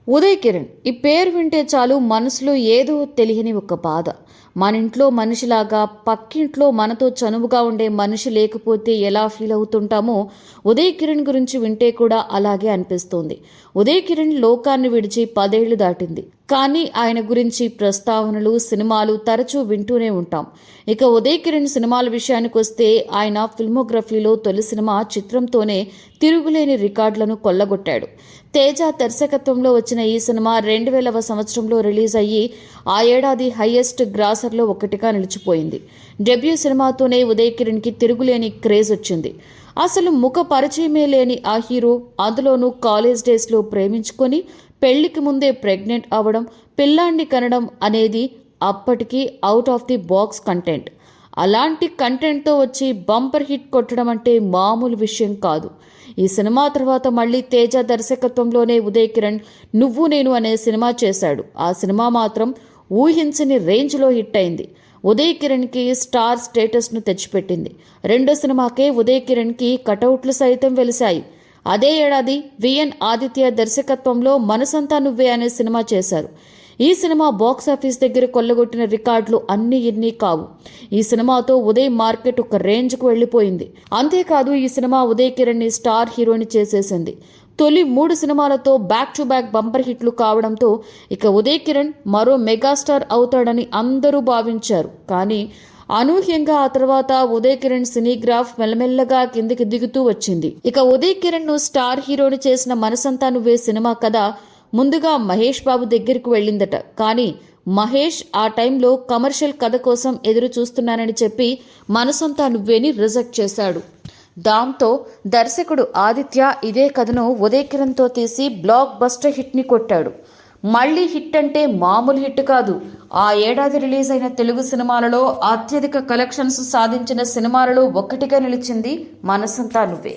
ఉదయ్ కిరణ్ ఈ పేరు వింటే చాలు మనసులో ఏదో తెలియని ఒక బాధ. మన ఇంట్లో మనిషిలాగా పక్కింట్లో మనతో చనువుగా ఉండే మనిషి లేకపోతే ఎలా ఫీల్ అవుతుంటామో ఉదయ్ కిరణ్ గురించి వింటే కూడా అలాగే అనిపిస్తోంది. ఉదయ్ కిరణ్ లోకాన్ని విడిచి 10 ఏళ్లు దాటింది. కానీ ఆయన గురించి ప్రస్తావనలు, సినిమాలు తరచూ వింటూనే ఉంటాం. ఇక ఉదయ్ కిరణ్ సినిమాల విషయానికి వస్తే ఆయన ఫిల్మోగ్రఫీలో తొలి సినిమా చిత్రంతోనే తిరుగులేని రికార్డులను కొల్లగొట్టాడు. తేజ దర్శకత్వంలో వచ్చిన ఈ సినిమా 2000వ సంవత్సరంలో రిలీజ్ అయ్యి ఆ ఏడాది హైయెస్ట్ గ్రాసర్లో ఒకటిగా నిలిచిపోయింది. డెబ్యూ సినిమాతోనే ఉదయ్ కిరణ్కి తిరుగులేని క్రేజ్ వచ్చింది. అసలు ముఖ పరిచయమే లేని ఆ హీరో అందులోనూ కాలేజ్ డేస్లో ప్రేమించుకొని పెళ్లికి ముందే ప్రెగ్నెంట్ అవ్వడం, పిల్లాన్ని కనడం అనేది అప్పటికి out of the box content. అలాంటి కంటెంట్తో వచ్చి బంపర్ హిట్ కొట్టడం అంటే మామూలు విషయం కాదు. ఈ సినిమా తర్వాత మళ్ళీ తేజ దర్శకత్వంలోనే ఉదయ్ కిరణ్ నువ్వు నేను అనే సినిమా చేశాడు. ఆ సినిమా మాత్రం ఊహించని రేంజ్లో హిట్ అయింది. ఉదయ్ కిరణ్కి స్టార్ స్టేటస్ను తెచ్చిపెట్టింది. రెండో సినిమాకే ఉదయ్ కిరణ్కి కటౌట్లు సైతం వెలిశాయి. అదే ఏడాది విఎన్ ఆదిత్య దర్శకత్వంలో మనసంతా నువ్వే అనే సినిమా చేశారు. ఈ సినిమా బాక్సాఫీస్ దగ్గర కొల్లగొట్టిన రికార్డులు అన్నీ ఇన్ని కావు. ఈ సినిమాతో ఉదయ్ మార్కెట్ ఒక రేంజ్కు వెళ్ళిపోయింది. అంతేకాదు ఈ సినిమా ఉదయ్ కిరణ్ని స్టార్ హీరోని చేసేసింది. తొలి 3 సినిమాలతో బ్యాక్ టు బ్యాక్ బంపర్ హిట్లు కావడంతో ఇక ఉదయ్ కిరణ్ మరో మెగాస్టార్ అవుతాడని అందరూ భావించారు. కానీ అనూహ్యంగా ఆ తర్వాత ఉదయ్ కిరణ్ సినీగ్రాఫ్ మెల్లమెల్లగా కిందికి దిగుతూ వచ్చింది. ఇక ఉదయ్ కిరణ్ ను స్టార్ హీరోని చేసిన మనసంతా నువ్వే సినిమా కథ ముందుగా మహేష్ బాబు దగ్గరకు వెళ్ళిందట. కానీ మహేష్ ఆ టైంలో కమర్షియల్ కథ కోసం ఎదురు చూస్తున్నానని చెప్పి మనసంతా నువ్వేని రిజెక్ట్ చేశాడు. దాంతో దర్శకుడు ఆదిత్య ఇదే కథను ఉదయ్ కిరణ్తో తీసి బ్లాక్ బస్టర్ హిట్ని కొట్టాడు. మళ్ళీ హిట్ అంటే మామూలు హిట్ కాదు. ఆ ఏడాది రిలీజ్ అయిన తెలుగు సినిమాలలో అత్యధిక కలెక్షన్స్ సాధించిన సినిమాలలో ఒకటిగా నిలిచింది మనసంతా నువ్వే.